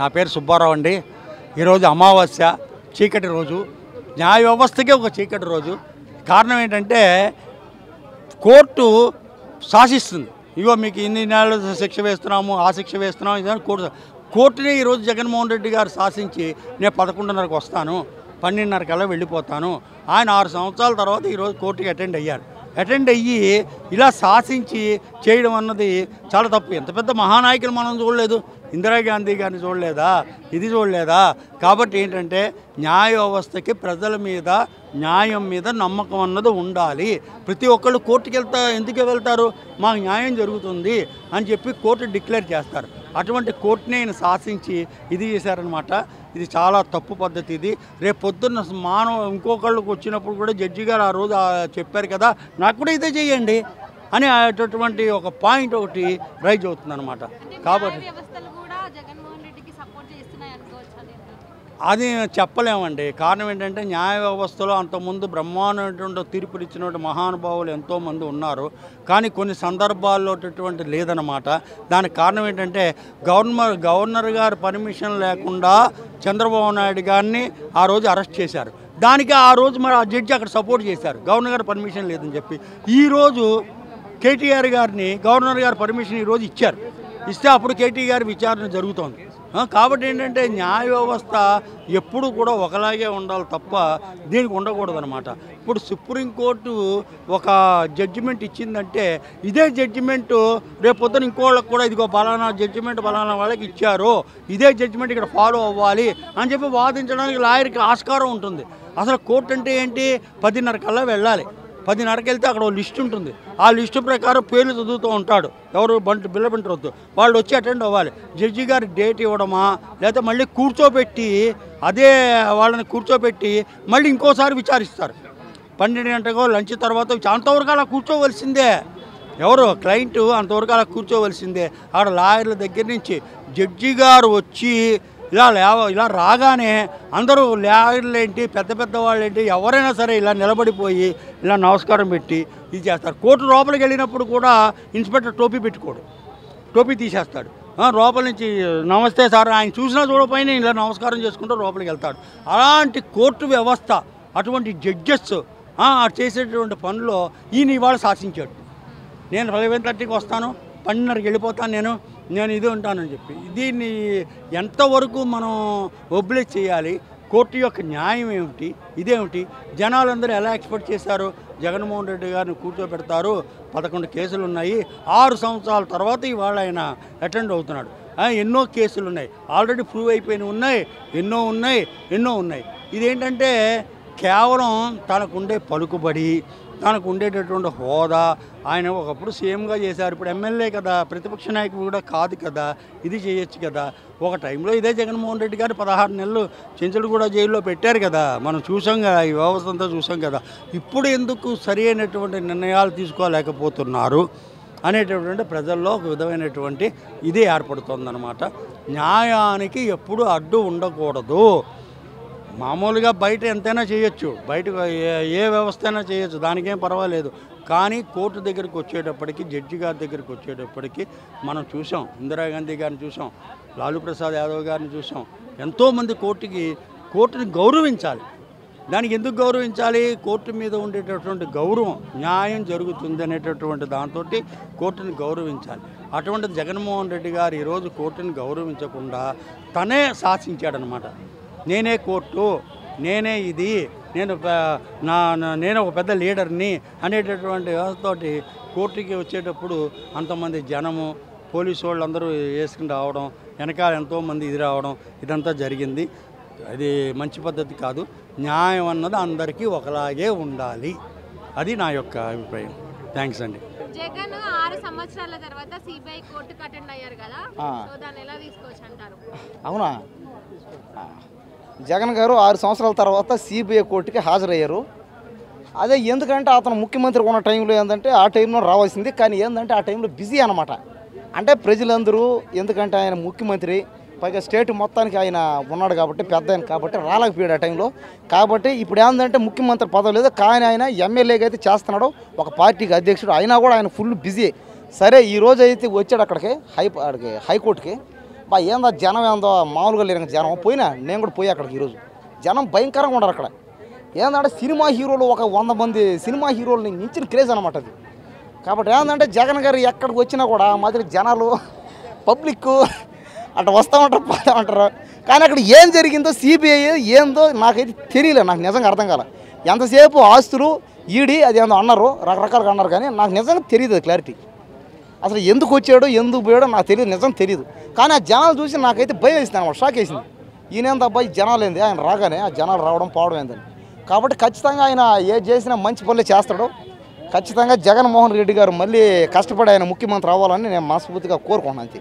నా పేరు సుబ్బారావు అండి. ఈరోజు అమావాస్య, చీకటి రోజు, న్యాయ వ్యవస్థకే ఒక చీకటి రోజు. కారణం ఏంటంటే కోర్టు శాసిస్తుంది. ఇగో మీకు ఇన్ని నెలలు శిక్ష వేస్తున్నాము, ఆ శిక్ష వేస్తున్నాము, ఇదని కోర్టునే ఈరోజు జగన్మోహన్ రెడ్డి గారు శాసించి నేను 11:30కు వస్తాను, 12:30 కల్లా వెళ్ళిపోతాను. ఆయన 6 సంవత్సరాల తర్వాత ఈరోజు కోర్టుకి అటెండ్ అయ్యి ఇలా శాసించి చేయడం అన్నది చాలా తప్పు. ఎంత పెద్ద మహానాయకులు మనం చూడలేదు, ఇందిరాగాంధీ గారిని చూడలేదా, ఇది చూడలేదా? కాబట్టి ఏంటంటే న్యాయ వ్యవస్థకి ప్రజల మీద, న్యాయం మీద నమ్మకం అన్నది ఉండాలి. ప్రతి ఒక్కళ్ళు కోర్టుకి ఎందుకు వెళ్తారు? మాకు న్యాయం జరుగుతుంది అని చెప్పి కోర్టు డిక్లేర్ చేస్తారు. అటువంటి కోర్టుని ఆయన శాసించి ఇది చేశారనమాట. ఇది చాలా తప్పు పద్ధతి. ఇది రేపు పొద్దున్న ఇంకొకళ్ళకి వచ్చినప్పుడు కూడా జడ్జి గారు ఆ రోజు చెప్పారు కదా, నాకు కూడా ఇదే చేయండి అని అటువంటి ఒక పాయింట్ ఒకటి రైజ్ అవుతుంది అనమాట. కాబట్టి అది చెప్పలేమండి. కారణం ఏంటంటే న్యాయ వ్యవస్థలో అంతకుముందు బ్రహ్మాండమైనటువంటి తీర్పులు ఇచ్చినటువంటి మహానుభావులు ఎంతోమంది ఉన్నారు. కానీ కొన్ని సందర్భాల్లో లేదన్నమాట. దానికి కారణం ఏంటంటే గవర్నర్ గారి పర్మిషన్ లేకుండా చంద్రబాబు నాయుడు గారిని ఆ రోజు అరెస్ట్ చేశారు. దానికి ఆ రోజు మరి ఆ జడ్జి అక్కడ సపోర్ట్ చేశారు, గవర్నర్ గారి పర్మిషన్ లేదని చెప్పి. ఈరోజు కేటీఆర్ గారిని గవర్నర్ గారు పర్మిషన్ ఈరోజు ఇస్తే అప్పుడు కేటీఆర్ గారి విచారణ జరుగుతోంది. కాబట్టి ఏంటంటే న్యాయ వ్యవస్థ ఎప్పుడు కూడా ఒకలాగే ఉండాలి తప్ప దీనికి ఉండకూడదు అనమాట. ఇప్పుడు సుప్రీంకోర్టు ఒక జడ్జిమెంట్ ఇచ్చిందంటే ఇదే జడ్జిమెంటు రేపు పొద్దున ఇంకోళ్ళకి కూడా ఇదిగో బలానా జడ్జిమెంట్ బలానా వాళ్ళకి ఇచ్చారు, ఇదే జడ్జిమెంట్ ఇక్కడ ఫాలో అవ్వాలి అని చెప్పి వాదించడానికి లాయర్కి ఆస్కారం ఉంటుంది. అసలు కోర్టు అంటే ఏంటి? 10:30 కల్లా వెళ్ళాలి. 10:30కి వెళ్తే అక్కడ లిస్ట్ ఉంటుంది. ఆ లిస్టు ప్రకారం పేర్లు చదువుతూ ఉంటాడు ఎవరు, బిల్లబంటరొద్దు, వాళ్ళు వచ్చి అటెండ్ అవ్వాలి. జడ్జి గారి డేట్ ఇవ్వడమా, లేకపోతే మళ్ళీ కూర్చోబెట్టి వాళ్ళని కూర్చోబెట్టి మళ్ళీ ఇంకోసారి విచారిస్తారు. 12 గంటకో లంచ్ తర్వాత అంతవరకు అలా కూర్చోవలసిందే. ఎవరు క్లయింట్ అంతవరకు అలా కూర్చోవలసిందే. అక్కడ లాయర్ల దగ్గర నుంచి జడ్జి గారు వచ్చి ఇలా రాగానే అందరూ లాయర్లు ఏంటి, పెద్ద వాళ్ళు ఏంటి, ఎవరైనా సరే ఇలా నిలబడిపోయి ఇలా నమస్కారం పెట్టి ఇది చేస్తారు. కోర్టు లోపలికి వెళ్ళినప్పుడు కూడా ఇన్స్పెక్టర్ టోపీ పెట్టుకోడు, టోపీ తీసేస్తాడు. లోపల నుంచి నమస్తే సార్, ఆయన చూసినా చూడపోయినా ఇలా నమస్కారం చేసుకుంటూ లోపలికి వెళ్తాడు. అలాంటి కోర్టు వ్యవస్థ, అటువంటి జడ్జెస్ చేసేటటువంటి పనుల్లో ఈయన ఇవాళ శాసించాడు. నేను 11:30కి వస్తాను, 12:30కి వెళ్ళిపోతాను, నేను ఇది ఉంటానని చెప్పి. దీన్ని ఎంతవరకు మనం ఒబ్లేజ్ చేయాలి? కోర్టు యొక్క న్యాయం ఏమిటి, ఇదేమిటి? జనాలందరూ ఎలా ఎక్స్పెక్ట్ చేశారు? జగన్మోహన్ రెడ్డి గారిని కూర్చోబెడతారు, 11 కేసులు ఉన్నాయి, 6 సంవత్సరాల తర్వాత ఇవాళ ఆయన అటెండ్ అవుతున్నాడు. ఎన్నో కేసులు ఉన్నాయి, ఆల్రెడీ ప్రూవ్ అయిపోయినవి ఉన్నాయి, ఎన్నో ఉన్నాయి. ఇదేంటంటే కేవలం తనకుండే పలుకుబడి, తనకు ఉండేటటువంటి హోదా, ఆయన ఒకప్పుడు సీఎంగా చేశారు, ఇప్పుడు ఎమ్మెల్యే కదా, ప్రతిపక్ష నాయకుడు కూడా కాదు కదా, ఇది చేయొచ్చు కదా. ఒక టైంలో ఇదే జగన్మోహన్ రెడ్డి గారు 16 నెలలు చెంచులగూడ జైల్లో పెట్టారు కదా, మనం చూసాం కదా, ఈ వ్యవస్థ అంతా చూసాం కదా. ఇప్పుడు ఎందుకు సరి అయినటువంటి నిర్ణయాలు తీసుకోలేకపోతున్నారు అనేటటువంటి ప్రజల్లో ఒక విధమైనటువంటి ఇది ఏర్పడుతుందన్నమాట. న్యాయానికి ఎప్పుడు అడ్డు ఉండకూడదు. మామూలుగా బయట ఎంతైనా చేయొచ్చు, బయట ఏ వ్యవస్థ అయినా చేయొచ్చు, దానికేం పర్వాలేదు. కానీ కోర్టు దగ్గరికి వచ్చేటప్పటికి, జడ్జి గారి దగ్గరికి వచ్చేటప్పటికి మనం చూసాం, ఇందిరాగాంధీ గారిని చూసాం, లాలూ ప్రసాద్ యాదవ్ గారిని చూసాం. ఎంతోమంది కోర్టుని గౌరవించాలి. దానికి ఎందుకు గౌరవించాలి? కోర్టు మీద ఉండేటటువంటి గౌరవం, న్యాయం జరుగుతుంది అనేటటువంటి దాంతో కోర్టుని గౌరవించాలి. అటువంటి జగన్మోహన్ రెడ్డి గారు ఈరోజు కోర్టుని గౌరవించకుండా తనే శాసించాడనమాట. నేనే కోర్టు, నేనే ఇది, నేను ఒక పెద్ద లీడర్ని అనేటటువంటి వ్యవస్థతోటి కోర్టుకి వచ్చేటప్పుడు అంతమంది జనము, పోలీసు వాళ్ళు అందరూ వేసుకుని రావడం, వెనకాల ఎంతోమంది ఇది రావడం, ఇదంతా జరిగింది. అది మంచి పద్ధతి కాదు. న్యాయం అన్నది అందరికీ ఒకలాగే ఉండాలి. అది నా యొక్క అభిప్రాయం. థ్యాంక్స్ అండి. జగన్ 6 సంవత్సరాల తర్వాత సిబిఐ కోర్టుకు అటెండ్ అయ్యారు కదా, సో దాన్ని ఎలా తీసుకోవచ్చు అంటారు? అవునా, జగన్ గారు 6 సంవత్సరాల తర్వాత సిబిఐ కోర్టుకి హాజరయ్యారు. అదే ఎందుకంటే అతను ముఖ్యమంత్రి ఉన్న టైంలో ఏంటంటే ఆ టైంలో రావాల్సింది, కానీ ఏంటంటే ఆ టైంలో బిజీ అనమాట. అంటే ప్రజలందరూ, ఎందుకంటే ఆయన ముఖ్యమంత్రి, పైగా స్టేట్ మొత్తానికి ఆయన ఉన్నాడు కాబట్టి, పెద్ద ఆయన కాబట్టి రాలేకపోయాడు ఆ టైంలో. కాబట్టి ఇప్పుడు ఏంటంటే ముఖ్యమంత్రి పదవి లేదు, కానీ ఆయన ఎమ్మెల్యేగా అయితే చేస్తున్నాడు, ఒక పార్టీకి అధ్యక్షుడు, అయినా కూడా ఆయన ఫుల్ బిజీ. సరే ఈరోజు అయితే వచ్చాడు అక్కడికి హైకోర్టుకి. అబ్బా ఏందో జనం ఏందో మామూలుగా లేని జనం పోయినా నేను కూడా పోయి అక్కడికి ఈరోజు జనం భయంకరంగా ఉండరు అక్కడ. ఏంటంటే సినిమా హీరోలు ఒక 100 మంది సినిమా హీరోలని మించిన క్రేజ్ అనమాట అది. కాబట్టి ఏంటంటే జగన్ గారు ఎక్కడికి వచ్చినా కూడా మాదిరి జనాలు పబ్లిక్ అట్లా వస్తూ ఉంటారు పోతూ ఉంటారు. కానీ అక్కడ ఏం జరిగిందో సిబిఐ ఏందో నాకైతే తెలియలేదు, నాకు నిజంగా అర్థం కాలే. ఎంతసేపు ఆస్తులు ఈడి అది ఏందో అన్నారు, రకరకాలుగా అన్నారు, కానీ నాకు నిజంగా తెలియదు క్లారిటీ. అసలు ఎందుకు వచ్చాడో ఎందుకు పోయాడో నాకు తెలియదు, నిజంగా తెలియదు. కానీ ఆ జనాలు చూసి నాకైతే భయం వేసింది అనమాట, షాక్ వేసింది. ఈయనేంత అబ్బాయి జనాలు ఏంది, ఆయన రాగానే ఆ జనాలు రావడం పోవడం ఏందని. కాబట్టి ఖచ్చితంగా ఆయన ఏ చేసినా మంచి పనులే చేస్తాడు. ఖచ్చితంగా జగన్మోహన్ రెడ్డి గారు మళ్ళీ కష్టపడి ఆయన ముఖ్యమంత్రి అవ్వాలని నేను మనస్ఫూర్తిగా కోరుకున్నాను అంతే.